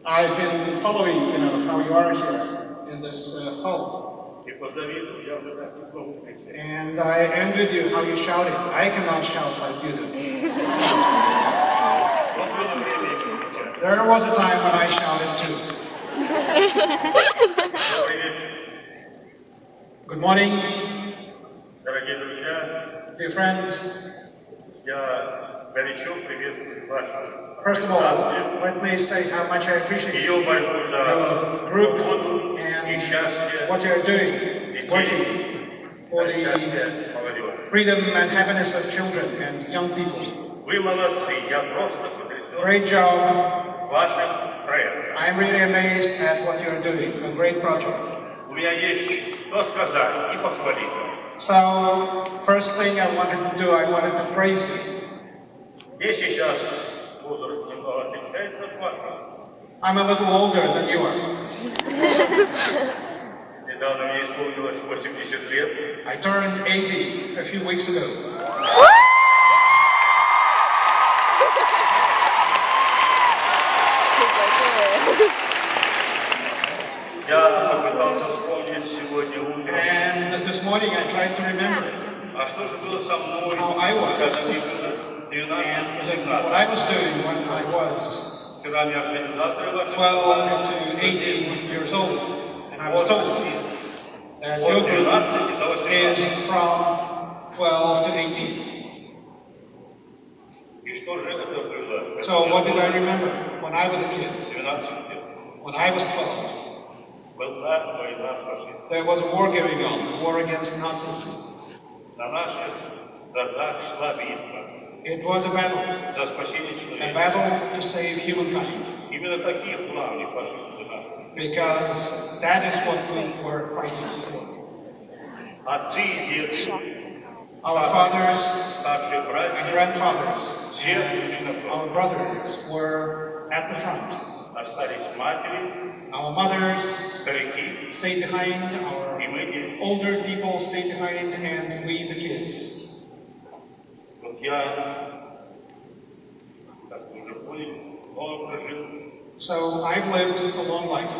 I've been following, how you are here in this hall. And I envied you how you shouted. I cannot shout like you do. There was a time when I shouted too. Good morning, dear friends. First of all, let me say how much I appreciate your group and what you're doing, working for the freedom and happiness of children and young people. Great job. I'm really amazed at what you're doing. A great project. So, first thing I wanted to do, I wanted to praise you. I'm a little older than you are. I turned 80 a few weeks ago. And this morning I tried to remember how I was and what I was doing when I was 12 to 18 years old. And I was told that your group is from 12 to 18. So what did I remember when I was a kid? When I was 12. There was a war going on, the war against Nazism. It was a battle to save humankind. Because that is what we were fighting for. Our fathers and grandfathers, our brothers were at the front. Our mothers stayed behind, our older people stayed behind, and we, the kids. So I've lived a long life.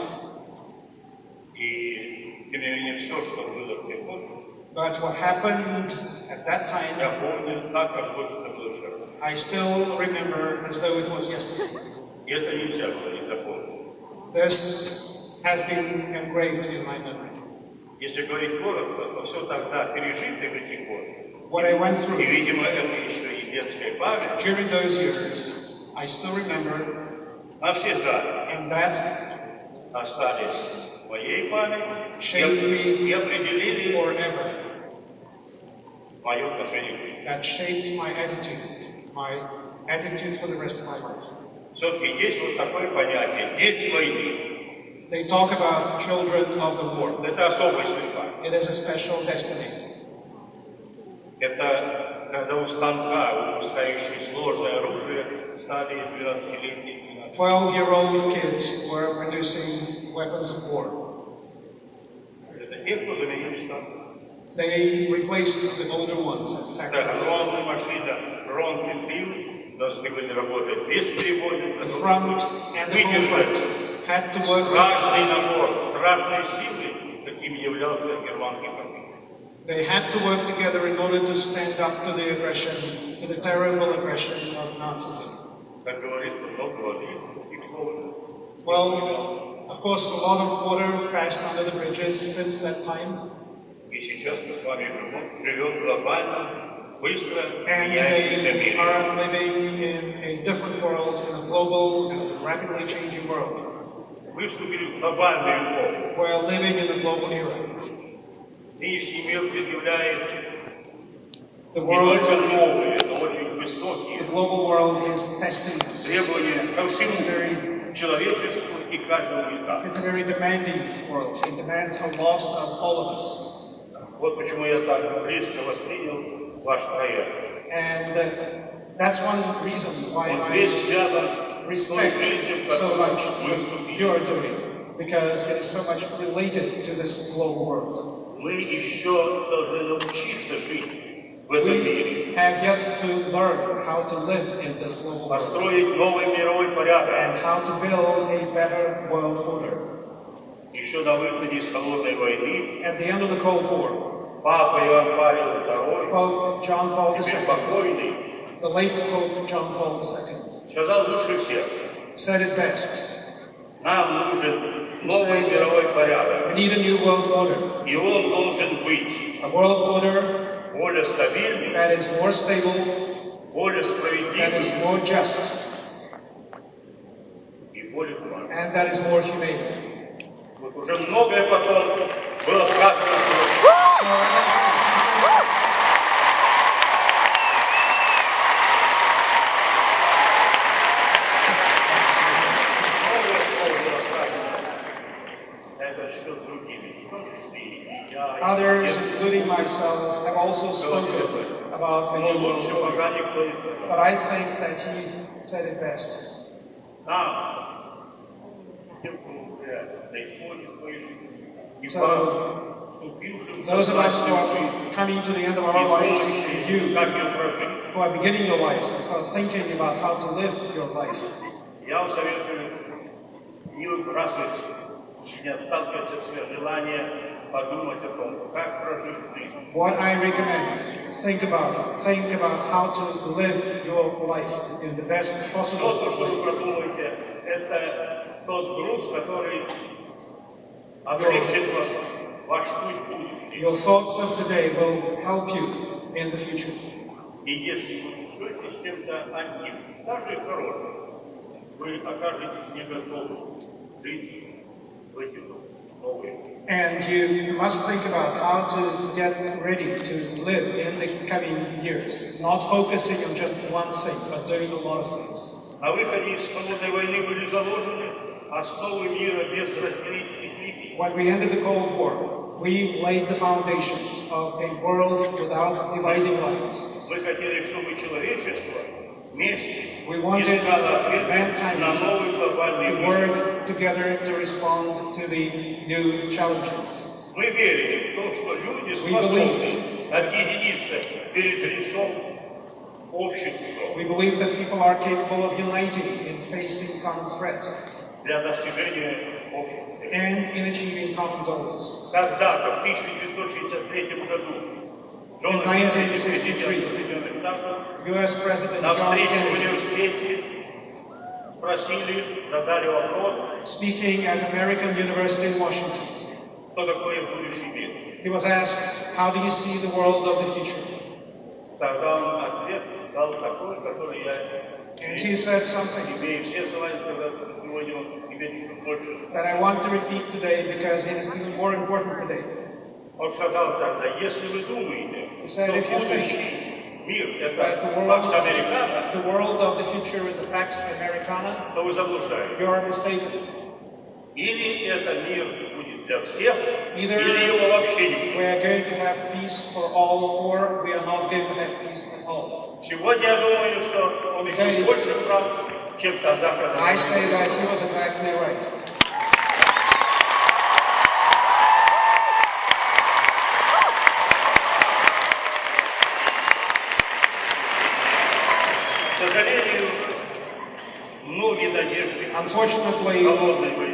But what happened at that time, I still remember as though it was yesterday. This has been engraved in my memory. What I went through during those years, I still remember, and that shaped me forever. That shaped my attitude for the rest of my life. They talk about children of the war. It is a special destiny. 12-year-old kids were producing weapons of war. They replaced the older ones at factories. The front and the forefront had to work They had to work together in order to stand up to the aggression, to the terrible aggression of Nazism. Well, of course, a lot of water passed under the bridges since that time. And they are living in a different world, in a global and rapidly changing world. We're living in the global era. The global world is testing us. It's a very demanding world. It demands a lot of all of us. And that's one reason why I respect so much what you're doing, because it is so much related to this global world. We have yet to learn how to live in this global world and how to build a better world order. At the end of the Cold War, Pope John Paul II, the late Pope John Paul II, said it best. He said, we need a new world order. A world order that is more stable, that is more just, and that is more humane. Others, including myself, have also spoken about the new world order, but I think that he said it best. So, those of us who are coming to the end of our lives, and you who are beginning your lives and are thinking about how to live your life, what I recommend, think about how to live your life in the best possible way. Your thoughts of today will help you in the future. And you must think about how to get ready to live in the coming years, not focusing on just one thing, but doing a lot of things. When we ended the Cold War, we laid the foundations of a world without dividing lines. We wanted mankind to work together to respond to the new challenges. We believed that people are capable of uniting in facing common threats and in achieving common goals. In 1963, U.S. President John Kennedy, speaking at American University in Washington, he was asked, how do you see the world of the future? And he said something that I want to repeat today because it is even more important today. He said, if you think that the world of the future is a Pax Americana, you are mistaken. Either we are going to have peace for all, or we are not going to have peace at all. Today, I say that he was exactly right. Unfortunately,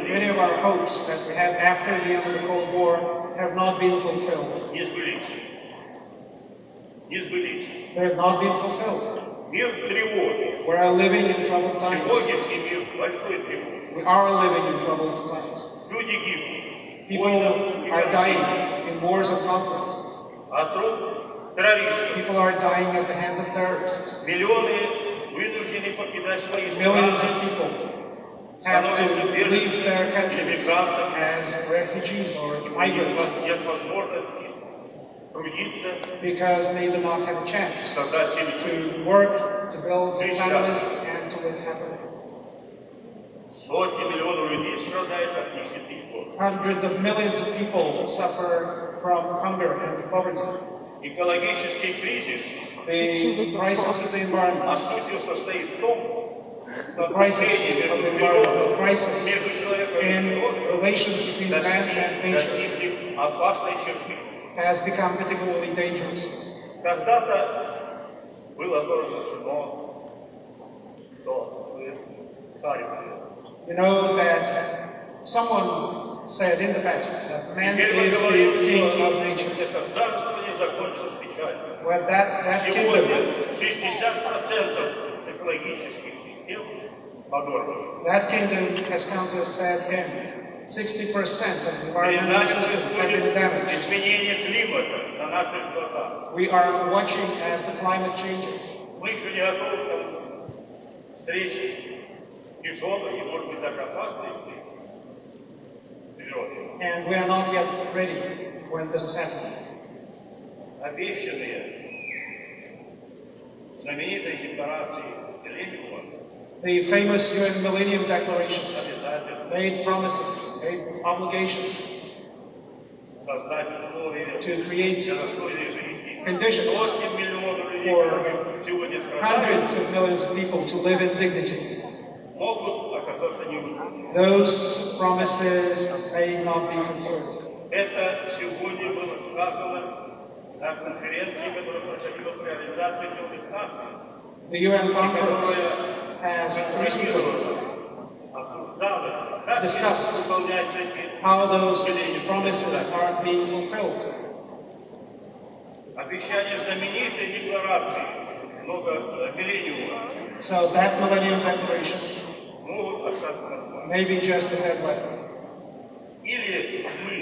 many of our hopes that we had after the end of the Cold War have not been fulfilled. They have not been fulfilled. We are living in troubled times. We are living in troubled times. People are dying in wars and conflicts. People are dying at the hands of terrorists. Millions of people have to leave their countries as refugees or migrants because they do not have a chance to work, to build families, and to live happily. Hundreds of millions of people suffer from hunger and poverty. The crisis of the environment, the crisis in relations between man and nature has become particularly dangerous. Когда-то было провозглашено, что царь. You know that someone said in the past that man is the king of nature. Это царствование закончилось печально. Well, that Сегодня 60% экологических систем подорваны. That kingdom has come to a sad end. 60% of environmental systems have been damaged. Изменение климата на наших глазах. We are watching as the climate changes. Мы еще не готовы к встрече тяжелой и, может быть, даже опасной встречи природы. And we are not yet ready when this is happening. Обещанные знаменитой декларации Миллениума The famous UN Millennium Declaration обязательства made promises, made obligations создать условия to create для достойной жизни conditions сотни миллионов людей, for которые сегодня hundreds страдают, of millions of people to live in dignity. могут оказаться невыполнимыми. Those promises may not be fulfilled. Это сегодня было сказано на конференции, которая проходила при Организации Объединенных Наций. The UN conference has recently discussed how those promises are being fulfilled. Обещание знаменитой декларации Миллениума So that Millennium Declaration могут остаться на плане. may be just a headline. Или мы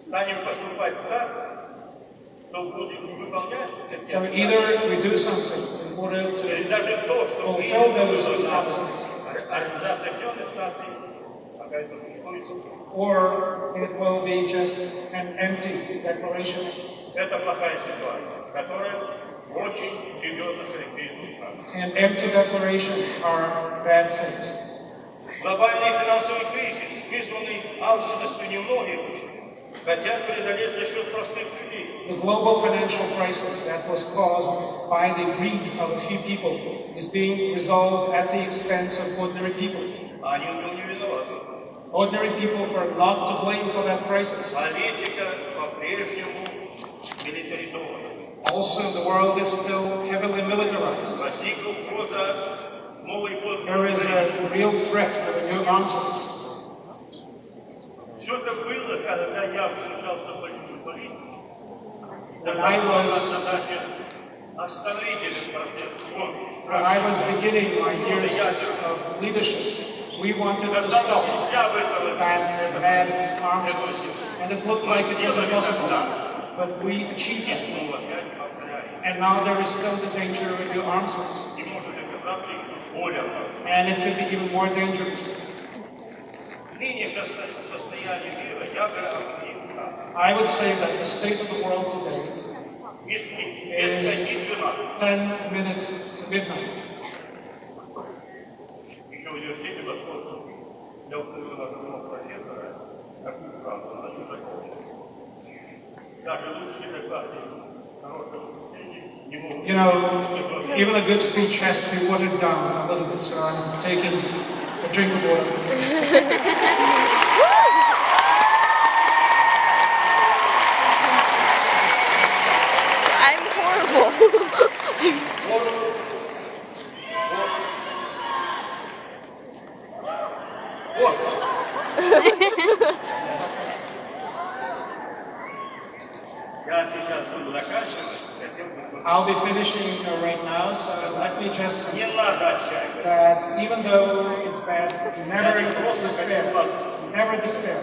станем поступать так, что будем выполнять эти So either we do something in order или to даже то, что fulfill those принято на promises, Организации Объединенных Наций, окажется пустой. or it will be just an empty declaration. Это плохая ситуация, которая очень серьезно характеризует нас. And empty declarations are bad things. Глобальный финансовый кризис, вызванный алчностью немногих, хотят преодолеть за счет простых людей. The global financial crisis that was caused by the greed of a few people is being resolved at the expense of ordinary people. А они в нем не виноваты. Ordinary people are not to blame for that crisis. Политика по-прежнему милитаризована. Also, the world is still heavily militarized. Возникла угроза новой There is a real threat of a new arms race. Все это было, когда я включался в большую политику. When I was задача остановить этот процесс. When I was beginning my years of leadership, we wanted to stop that bad arms race. And it looked like it was impossible. But we achieved it. And now there is still the danger of a new arms race. And it could be even more dangerous. I would say that the state of the world today is 10 minutes to midnight. Еще в университете Московском я услышал от одного профессора, какую правду она не закончила. Даже лучшие доклады хорошего выступления не могут... You know, even a good speech has to be watered down a little bit, so I'm taking a drink of water. I'll be finishing right now, so let me just say that even though it's bad, never despair. Never despair.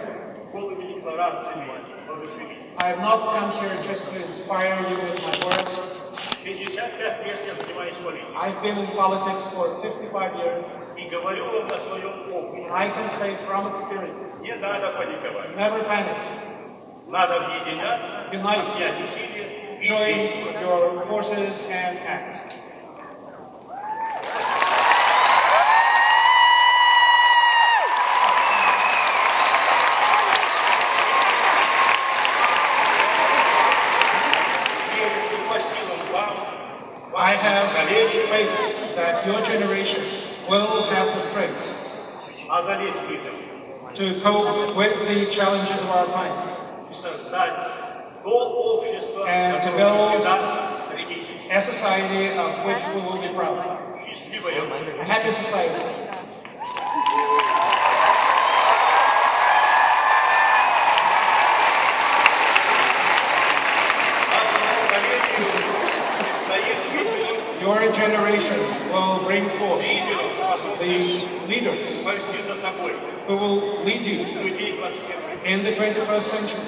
I have not come here just to inspire you with my words. I've been in politics for 55 years. I can say from experience, never panic. Unite. Join your forces and act. I have faith that your generation will have the strength to cope with the challenges of our time and to build a society of which we will be proud. A happy society. Your generation will bring forth the leaders who will lead you in the 21st century.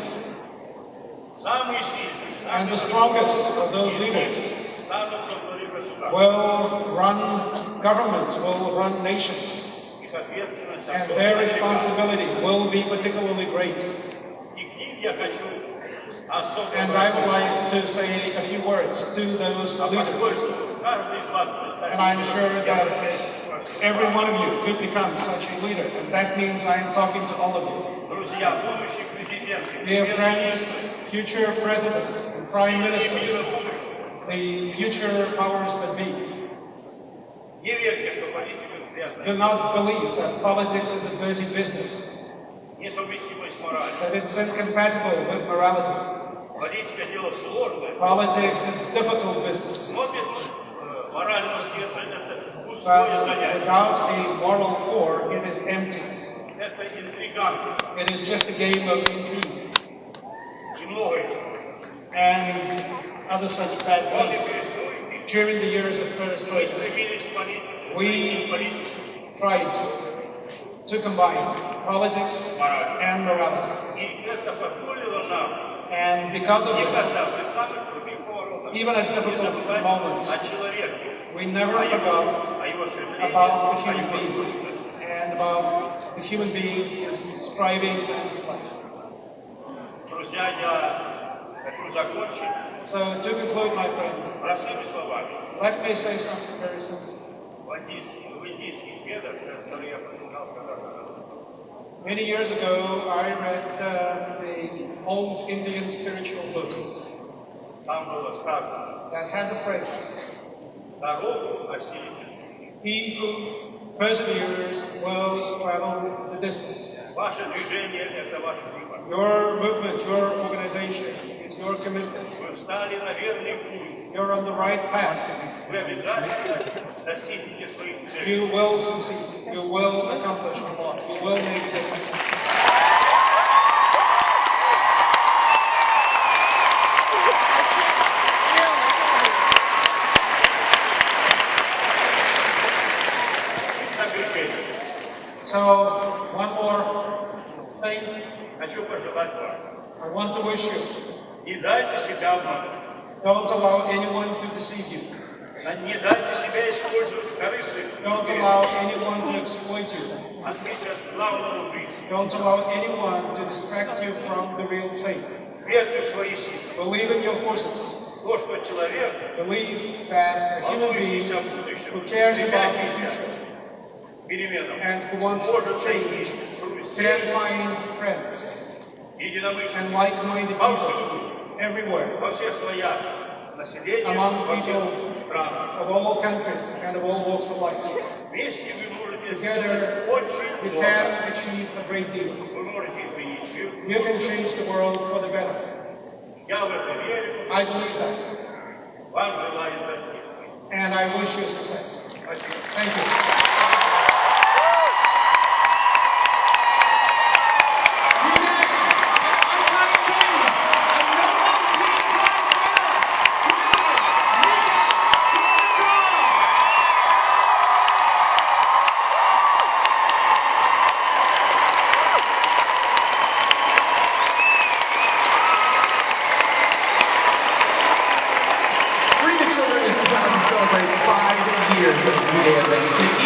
And the strongest of those leaders will run governments, will run nations. And their responsibility will be particularly great. And I would like to say a few words to those leaders. And I'm sure that every one of you could become such a leader. And that means I am talking to all of you. Dear friends, future presidents and prime ministers, the future powers that be, do not believe that politics is a dirty business, that it's incompatible with morality. Politics is a difficult business. But without a moral core, it is empty. It is just a game of intrigue and other such bad things. During the years of perestroika, we tried to combine politics and morality. And because of this, even at difficult moments, we never forgot about the human being and about the human being's strivings and his life. So to conclude, my friends, let me say something very simple. Many years ago, I read the old Indian spiritual book that has a phrase: he who perseveres will travel the distance. Your movement, your organization is your commitment. You're on the right path. You will succeed. You will accomplish a lot. You will make a difference. So, one more thing. I want to wish you. Don't allow anyone to deceive you. Don't allow anyone to exploit you. Don't allow anyone to distract you from the real thing. Believe in your forces. Believe that a human being who cares about the future and who wants to change can find friends and like-minded people everywhere, among people of all countries and of all walks of life. Together, you can achieve a great deal. You can change the world for the better. I believe that. And I wish you success. Thank you. Children is proud to celebrate 5 years of V-Day advancing.